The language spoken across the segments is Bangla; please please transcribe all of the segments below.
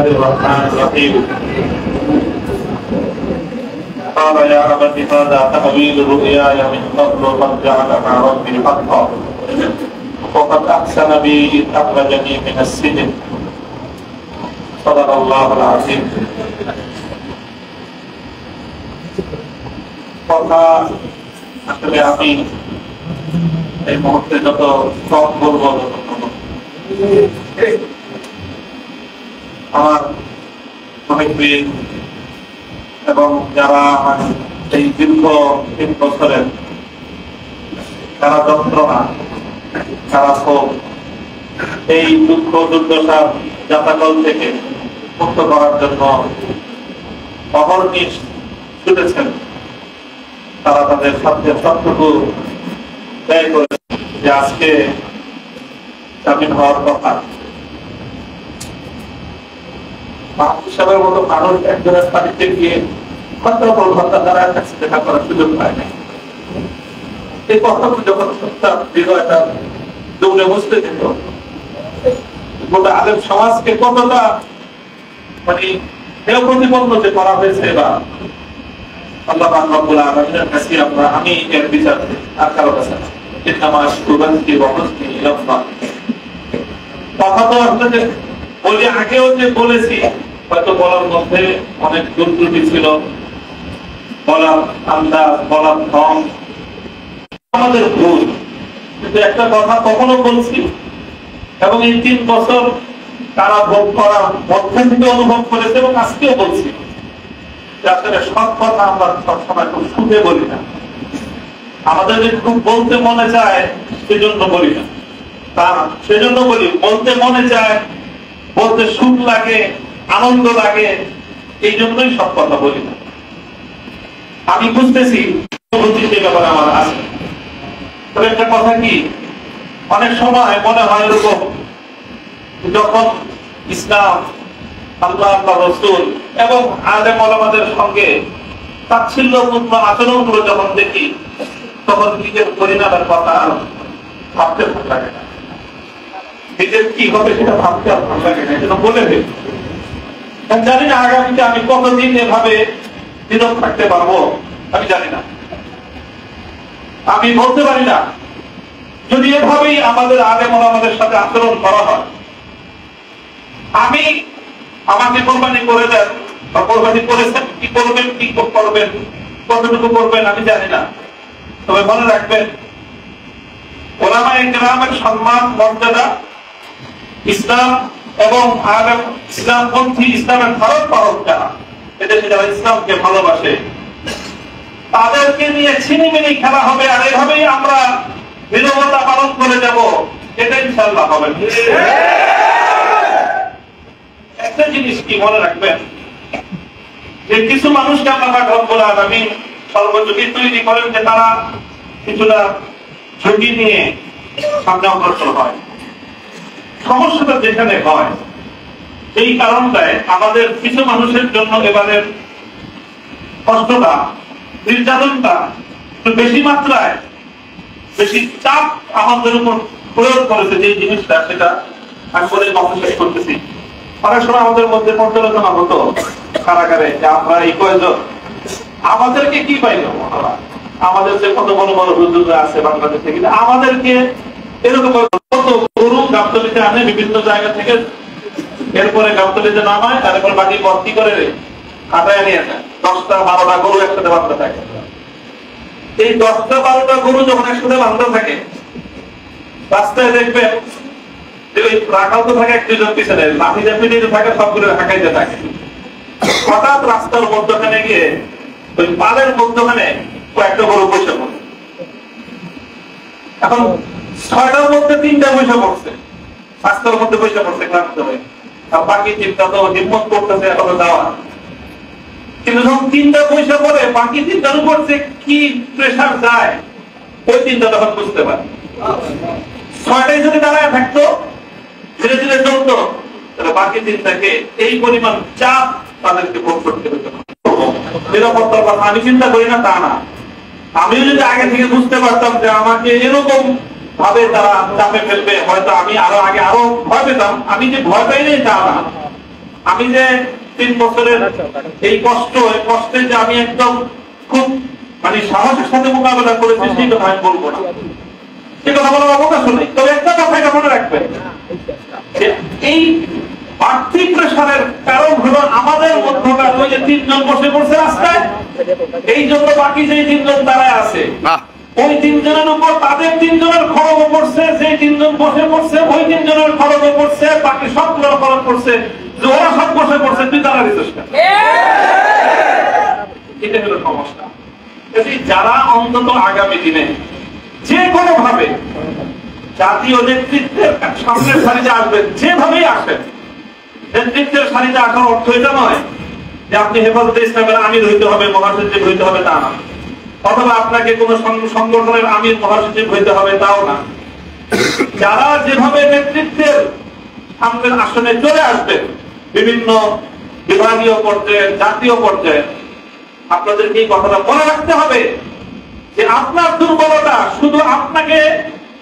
الرحمن الرحيم قال يا أبت هذا تأويل رؤياي من قبل قد جعلها ربي حقا وقد أحسن بي إذ أخرجني من السجن صدق الله العظيم কথা আসলে আমি এই মুহূর্তে যত কম বলবো আমার মহিবীন এবং যারা এই দীর্ঘ 3 বছরের যারা যন্ত্রণা যারা ক্ষোভ এই দুঃখ দুর্দশার যাতাকল থেকে মুক্ত করার জন্য অহর্নিশ ছুটেছেন, তারা তাদের সাধ্যের সবটুকু ব্যয় করে যে আজকে জামিন হওয়ার কথা। হিসাবের মতো মানুষ একজনের বাড়িতে গিয়ে ঘন্টার পর ঘন্টা তারা কাছে দেখা করার সুযোগ পায় না। এই কথাগুলো যখন হৃদয়টা দৌড়ে বসতে যেত, গোটা আলেম সমাজকে কতটা মানে হেয় প্রতিপন্ন যে করা হয়েছে বা আল্লাহ রাব্বুল আলামিনের কাছে আমরা আমি এর বিচার আর কারো কাছে না। কথা তো আপনাদের বলি, আগেও যে বলেছি হয়তো বলার মধ্যে অনেক দুর্ত্রুটি ছিল, বলার আন্দাজ, বলার ঢং আমাদের ভুল, কিন্তু একটা কথা কখনো বলছি এবং এই 3 বছর তারা ভোগ করার মধ্যে থেকে অনুভব করেছে এবং আজকেও বলছি আসলে সব কথা আমরা সবসময় খুব শুনে বলি না, আমাদের যে খুব বলতে মনে চায় সেজন্য বলি না, তা সেজন্য বলি বলতে মনে চায়, বলতে সুখ লাগে, আনন্দ লাগে, এই জন্যই সব কথা বলি না। আমি বুঝতেছি ব্যাপারে আমার আছে, তবে একটা কথা কি অনেক সময় মনে হয় এরকম যখন ইসলাম, আল্লাহ, রাসূল এবং আলেম ওলামাদের সঙ্গে তাচ্ছিল্যপূর্ণ আচরণগুলো যখন দেখি তখন নিজের পরিণামের কথা আর ভাবতে ভালো লাগে না, নিজের কি হবে সেটা ভাবতে আর ভালো লাগে না, সেটা বলে দেবে। জানি না আগামীতে আমি কতদিন এভাবে নীরব থাকতে পারবো আমি জানি না, আমি বলতে পারি না। যদি এভাবেই আমাদের আলেম ওলামাদের সাথে আচরণ করা হয়, আমি আমাকে কোরবানি করে দেন বা কোরবানি করেছেন, কি করবেন, কি করবেন, কতটুকু করবেন আমি জানি না, তবে মনে রাখবেন ওলামায়ে কেরামের সম্মান, মর্যাদা, ইসলাম এবং আলেম, ইসলামপন্থী, ইসলামের ধারক বাহক যারা, এদেশে যারা ইসলামকে ভালোবাসে, তাদেরকে নিয়ে ছিনিমিনি খেলা হবে, আর এভাবেই আমরা নীরবতা পালন করে যাব, এটা ইনশাআল্লাহ হবে। একটা জিনিস কি মনে রাখবেন যে কিছু মানুষকে আল্লাহ রাব্বুল আলামিন সর্বযোগী তৈরি করেন যে তারা কিছুটা ঝুঁকি নিয়ে সামনে অগ্রসর হয়। সমস্যাটা যেখানে হয় এই কারণটায় আমাদের কিছু মানুষের জন্য এবারের কষ্টটা, নির্যাতনটা একটু বেশি মাত্রায়, বেশি চাপ আমাদের উপর প্রয়োগ করেছে। যে জিনিসটা সেটা আমি বলে শেষ করতেছি। অনেক সময় আমাদের মধ্যে পর্যালোচনা হতো কারাগারে যে আমরা এই কয়েকজন আমাদেরকে কি পাইল, আমাদের যে কত বড় বড় হুজুররা আছে বাংলাদেশে, কিন্তু আমাদেরকে এরকম কত গরু গাবতলিতে আনে বিভিন্ন জায়গা থেকে, এরপরে গাবতলিতে নামায়, তারপর বাকি ভর্তি করে খাটায় নিয়ে যায়। 10টা 12টা গরু একসাথে বাঁধা থাকে। এই 10টা 12টা গরু যখন একসাথে বাঁধা থাকে, রাস্তায় দেখবেন যে ওই রাখাল তো থাকে 1-2 জন পিছনে, লাঠিতে পিটিতে থাকে, সবগুলো হাঁকাইতে থাকে। হঠাৎ রাস্তার মধ্যখানে গিয়ে ওই পালের মধ্যখানে কয়েকটা গরু বসে পড়ে। এখন 6টার মধ্যে 3টা বসে পড়ছে, 5টার মধ্যে বসে পড়ছে ক্লান্ত হয়ে, আর বাকি 3টা তো হিম্মত করতেছে এখনো যাওয়া। কিন্তু যখন 3টা বসে পড়ে, বাকি 3টার উপর যে কি প্রেশার যায় ওই 3টা তখন বুঝতে পারে। 6টায় যদি দাঁড়ায় থাকতো, ধীরে ধীরে চলতো, তাহলে বাকি 3টাকে এই পরিমাণ চাপ তাদেরকে ভোগ করতে হতো। নিরাপত্তার কথা আমি চিন্তা করি না তা না, আমিও যদি আগে থেকে বুঝতে পারতাম যে আমাকে এরকম ভাবে তারা চাপে ফেলবে, হয়তো আমি আরো আগে আরো ভয় পেতাম। আমি যে ভয় পাই নাই তা না, আমি যে 3 বছরের এই কষ্টে যে আমি একদম খুব মানে সাহসের সাথে মোকাবেলা করেছি সেই কথা আমি বলবো না, সে কথা বলার অবকাশ নেই। তবে একটা কথা এটা মনে রাখবেন, এই বাড়তি প্রেশারের কারণ হলো আমাদের মধ্যকার ওই যে 3 জন বসে পড়ছে রাস্তায়, এই জন্য বাকি যে 3 জন দাঁড়ায় আছে ওই 3 জনের উপর তাদের 3 জনের খরচ পড়ছে, যে 3 জন বসে পড়ছে ওই 3 জনের খরচ পড়ছে, বাকি সবগুলোর খরচ পড়ছে, যে ওরা সব বসে পড়ছে তুই দাঁড়ায় চেষ্টা। এটা হলো সমস্যা। যারা অন্তত আগামী দিনে যে কোনো ভাবে জাতীয় নেতৃত্বের সামনের সারিতে আসবেন, যেভাবেই আসেন, নেতৃত্বের সারিতে আসার অর্থ এটা নয় যে আপনি হেফাজতে ইসলামের আমির হইতে হবে, মহাসচিব হইতে হবে, তা না, অথবা আপনাকে কোন সংগঠনের আমির মহাসচিব হইতে হবে, তাও না। যারা যেভাবে নেতৃত্বের সামনের আসনে চলে আসবেন বিভিন্ন বিভাগীয় পর্যায়ে, জাতীয় পর্যায়ে, আপনাদেরকে এই কথাটা মনে রাখতে হবে যে আপনার দুর্বলতা শুধু আপনাকে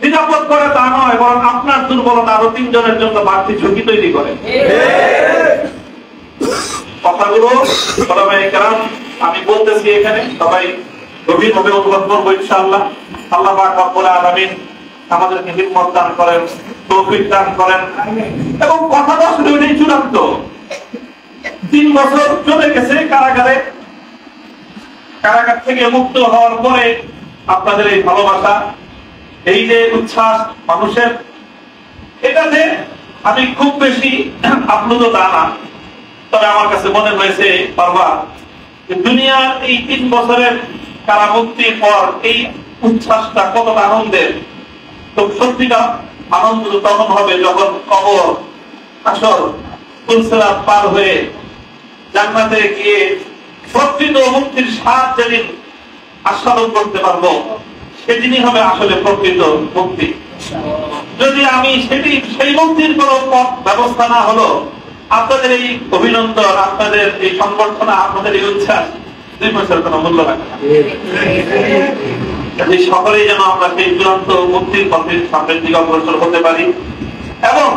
নিরাপদ করে তা নয়, বরং আপনার দুর্বলতা আরো 3 জনের জন্য বাড়তি ঝুঁকি তৈরি করে। কথাগুলো আমি বলতেছি এখানে সবাই গভীরভাবে অনুভব করবো ইনশাআল্লাহ। আল্লাহ পাক রব্বুল আলামিন আমাদেরকে হিম্মত দান করেন, তৌফিক দান করেন। এবং কথাটা আসলে ওইটাই চূড়ান্ত। 3 বছর চলে গেছে কারাগারে, কারাগার থেকে মুক্ত হওয়ার পরে আপনাদের এই ভালোবাসা, এই যে উচ্ছ্বাস মানুষের, এটাতে আমি খুব বেশি আপ্লুত তা না। তবে আমার কাছে মনে হয়েছে বারবার যে দুনিয়ার এই 3 বছরের কারামুক্তির পর এই উচ্ছ্বাসটা কতটা আনন্দের। তো সত্যিটা আনন্দ তখন হবে যখন কবর, আসর, ফুলসিরাত পার হয়ে জান্নাতে গিয়ে প্রকৃত মুক্তির স্বাদ যেদিন আস্বাদন করতে পারবো, সেদিনই হবে আসলে প্রকৃত মুক্তি। যদি আমি সেই মুক্তির কোন পথ ব্যবস্থা না হলো, আপনাদের এই অভিনন্দন, আপনাদের এই সংবর্ধনা, আপনাদের এই উচ্ছ্বাস 2 পয়সার কোন মূল্য রাখে না। সকলেই যেন আমরা সেই চূড়ান্ত মুক্তির পথের সামনের দিকে অগ্রসর হতে পারি, এবং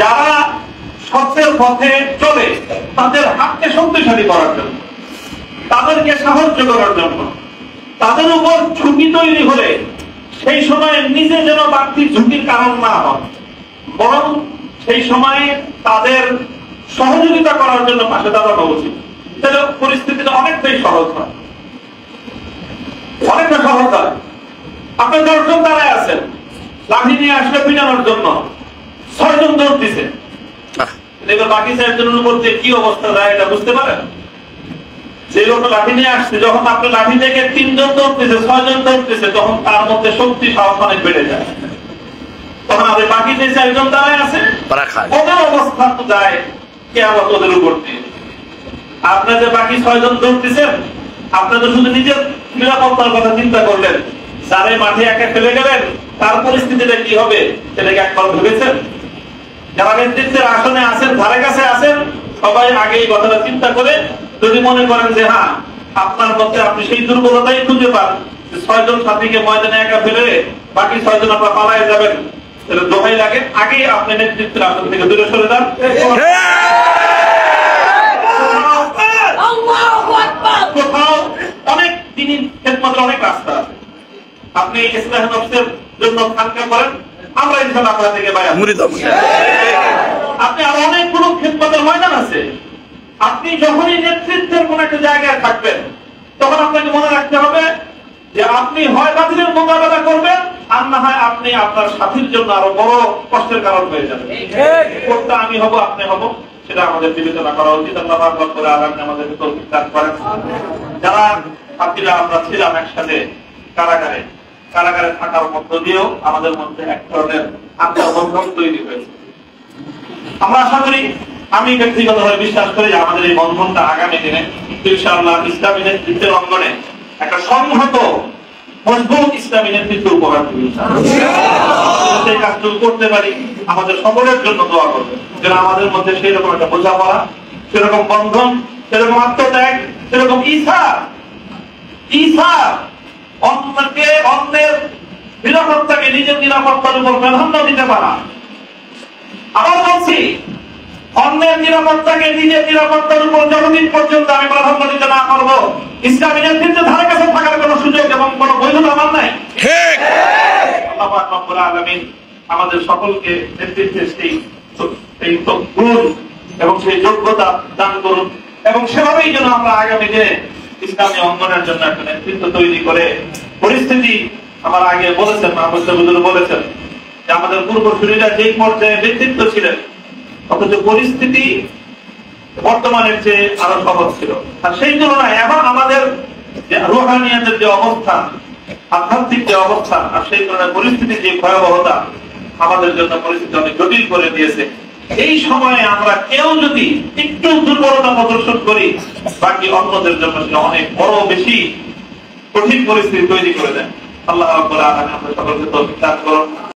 যারা সত্যের পথে চলে তাদের হাতকে শক্তিশালী করার জন্য, তাদেরকে সাহায্য করার জন্য, তাদের উপর ঝুঁকি তৈরি হলে সেই সময় নিজে যেন বাড়তি ঝুঁকির কারণ না হয়, বরং সেই সময়ে তাদের সহযোগিতা করার জন্য পাশে দাঁড়ানো উচিত। তাহলে পরিস্থিতিটা অনেকটাই সহজ হয়, অনেকটা সহজ হয়। আপনি 10 জন দাঁড়ায় আছেন, লাঠি নিয়ে আসলে পিটানোর জন্য 6 জন দৌড় দিছে, বাকি 4 জনের উপর কি অবস্থা যায় এটা বুঝতে পারেন? যে লোক লাঠি নিয়ে আসছে, যখন আপনি লাঠি থেকে 3 জন দৌড়তেছে, 6 জন দৌড়তেছে, তখন তার মধ্যে শক্তি সাহস অনেক বেড়ে যায়। তখন আপনি বাকি যে 4 জন দাঁড়ায় আছে ওদের অবস্থা তো যায় কিয়ামত ওদের উপর দিয়ে। আপনার যে বাকি 6 জন দৌড়তেছেন, আপনি তো শুধু নিজের নিরাপত্তার কথা চিন্তা করলেন, যারে মাঠে একা ফেলে গেলেন তার পরিস্থিতিটা কি হবে সেটাকে একবার ভেবেছেন? যারা নেতৃত্বের আসনে আছেন, ধারে কাছে আছেন, সবাই আগে এই কথাটা চিন্তা করে যদি মনে করেন যে হ্যাঁ আপনার মধ্যে আপনি সেই দুর্বলতাই খুঁজে পান, 6 জন সাথীকে ময়দানে একা ফেলে বাকি 6 জন আপনারা পালায় যাবেন, তাহলে দোহাই লাগে আগে আপনি নেতৃত্বের আসন থেকে দূরে সরে যান। কোথাও অনেক দিনই খেদমতের অনেক রাস্তা আছে, আপনি ইসলাহ নফসের জন্য খানকা করেন, আমরা ইনশাআল্লাহ আপনার থেকে বাইরে আপনি আরো অনেকগুলো খেদমতের ময়দান আছে। আপনি যখনই নেতৃত্বের কোন একটা জায়গায় থাকবেন, তখন আপনাকে মনে রাখতে হবে যে আপনি হয় বাতিলের মোকাবেলা করবেন, আর না হয় আপনি আপনার সাথীর জন্য আরো বড় কষ্টের কারণ হয়ে যাবে। কোনটা আমি হব, আপনি হব, সেটা আমাদের বিবেচনা করা উচিত। আল্লাহ পাক রব্বুল আলামিন আমাদেরকে তৌফিক দান করেন। যারা সাথীরা আমরা ছিলাম একসাথে কারাগারে, কারাগারে থাকার মধ্য দিয়েও আমাদের মধ্যে এক ধরনের আত্মবন্ধন তৈরি হয়েছে। আমরা আশা করি, আমি ব্যক্তিগতভাবে বিশ্বাস করি যে আমাদের এই বন্ধনটা আগামী দিনে ইনশাআল্লাহ ইসলামী নেতৃত্বের অঙ্গনে একটা সংহত মজবুত ইসলামী নেতৃত্ব উপহার দিবে। সেই কাজটুকু করতে পারি, আমাদের সকলের জন্য দোয়া করবেন যেন আমাদের মধ্যে সেই রকম একটা বোঝাপড়া, সেরকম বন্ধন, সেরকম আত্মত্যাগ, সেরকম ঈসা অন্যকে, অন্যের নিরাপত্তাকে নিজের নিরাপত্তার উপর প্রাধান্য দিতে পারা। আবার বলছি, অন্যের নিরাপত্তাকে নিজের নিরাপত্তার উপর যতদিন পর্যন্ত আমি প্রাধান্য দিতে না পারবো, ইসলামী নেতৃত্বের ধারে কাছে থাকার কোনো সুযোগ এবং কোনো বৈধতা আমার নাই। আল্লাহ পাক রব্বুল আলামিন আমাদের সকলকে নেতৃত্বের সেই গুণ এবং সেই যোগ্যতা দান করুন, এবং সেভাবেই যেন আমরা আগামী দিনে ইসলামী অঙ্গনের জন্য একটা নেতৃত্ব তৈরি করে পরিস্থিতি, আমার আগে বলেছেন মাহমুদ হুজুর বলেছেন যে আমাদের পূর্বসূরীরা যেই পর্যায়ে নেতৃত্ব ছিলেন, অথচ পরিস্থিতি বর্তমানের চেয়ে আরো সহজ ছিল। আর সেই তুলনায় এখন আমাদের যে রুহানিয়াতের যে অবস্থান, আধ্যাত্মিক যে অবস্থান, আর সেই তুলনায় পরিস্থিতির যে ভয়াবহতা আমাদের জন্য পরিস্থিতি অনেক জটিল করে দিয়েছে। এই সময়ে আমরা কেউ যদি একটু দুর্বলতা প্রদর্শন করি, বাকি অন্যদের জন্য সেটা অনেক বড় বেশি কঠিন পরিস্থিতি তৈরি করে দেয়। আল্লাহ রাব্বুল আলামিন আমাদের সকলকে তৌফিক দান করুন।